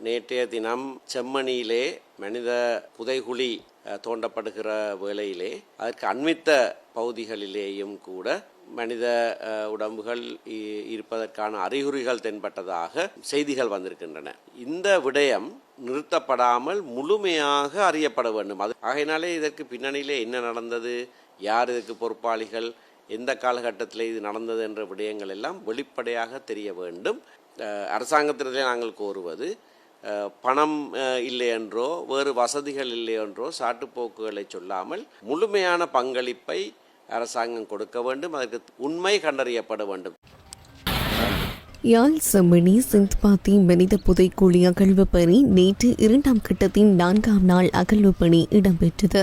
நேற்றைய தினம் செம்மணியிலே மனித புதைகுழி தோண்டப்படுகிற வேளையிலே அதற்கு அண்மித்த பகுதிகளிலேயும் கூட மனித உடம்புகள் இருப்பதற்கான அறிகுறிகள் தென்பட்டதாக செய்திகள் வந்திருக்கின்றன. இந்த விடயம் நிறுத்தப்படாமல் முழுமையாக அறியப்பட வேண்டும். ஆகையினாலே இதற்கு பின்னணியிலே என்ன நடந்தது, யார் இதற்கு பொறுப்பாளிகள், எந்த காலகட்டத்தில் இது நடந்தது என்ற விடயங்கள் எல்லாம் வெளிப்படையாக தெரிய வேண்டும். அரசாங்கத்திலே நாங்கள் கோருவது, பணம் இல்லை என்றோ வேறு வசதிகள் இல்லை என்றோ சாட்டுப்போக்குகளை சொல்லாமல் முழுமையான பங்களிப்பை அரசாங்கம் கொடுக்க வேண்டும். அதற்கு உண்மை கண்டறியப்பட வேண்டும். யாழ் செம்மணி சிந்த்பாத்தி மனித புதைக்குழி அகழ்வு பணி நேற்று 2ஆம் கட்டத்தின் 4ஆம் நாள் அகழ்வு பணி இடம்பெற்றது.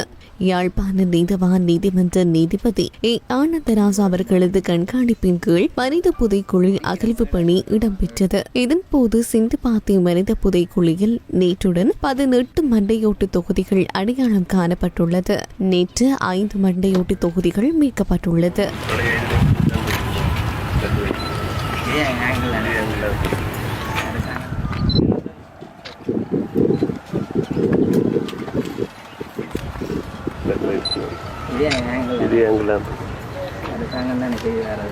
யாழ்ப்பாண நீதவான் நீதிமன்ற நீதிபதி ஆனந்தராஜ் அவர்களது கண்காணிப்பின் கீழ் மனித புதைக்குழி அகழ்வு பணி இடம்பெற்றது. இதன்போது சிந்துபாத்தி மனித புதைக்குழியில் நேற்றுடன் 18 மண்டையோட்டு தொகுதிகள் அடையாளம் காணப்பட்டுள்ளது. நேற்று 5 மண்டையோட்டு தொகுதிகள் மீட்கப்பட்டுள்ளது. இது எங்களாம் அரசாங்கம் தான் செய்வார்.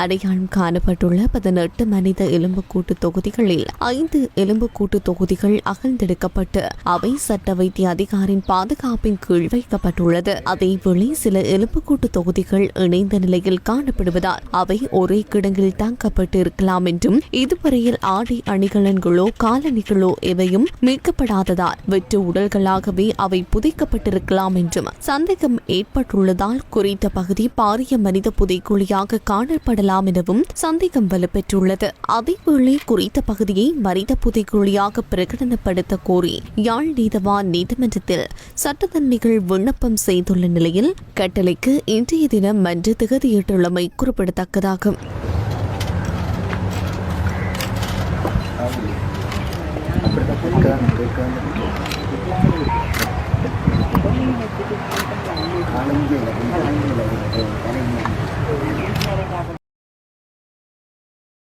அடையாளம் காணப்பட்டுள்ள 18 மனித எலும்புக்கூட்டு தொகுதிகளில் 5 எலும்புக்கூட்டு தொகுதிகள் அகழ்ந்தெடுக்கப்பட்டு அவை சட்ட வைத்திய அதிகாரியின் பாதுகாப்பின் கீழ் வைக்கப்பட்டுள்ளது. அதேவேளை சில எலும்புக்கூட்டு தொகுதிகள் இணைந்த நிலையில் காணப்படுவதால் அவை ஒரே கிடங்கில் தாக்கப்பட்டு இருக்கலாம் என்றும், இதுவரையில் ஆடை அணிகலன்களோ காலணிகளோ எவையும் மீட்கப்படாததால் வெற்று உடல்களாகவே அவை புதைக்கப்பட்டிருக்கலாம் என்றும் சந்தேகம் ஏற்பட்டுள்ளதால் குறித்த பகுதி பாரிய மனித புதைக்குழியாக காணப்படலாம் எனவும் சந்தேகம் வலுப்பெற்றுள்ளது. அதேவேளை குறித்த பகுதியை மனித புதைக்குழியாக பிரகடனப்படுத்த கோரி யாழ் நீதவான் நீதிமன்றத்தில் சட்டத்தரணிகள் விண்ணப்பம் செய்துள்ள நிலையில் கட்டளைக்கு இன்றைய தினம் மன்று திகதியிட்டுள்ளமை குறிப்பிடத்தக்கதாகும். காலம்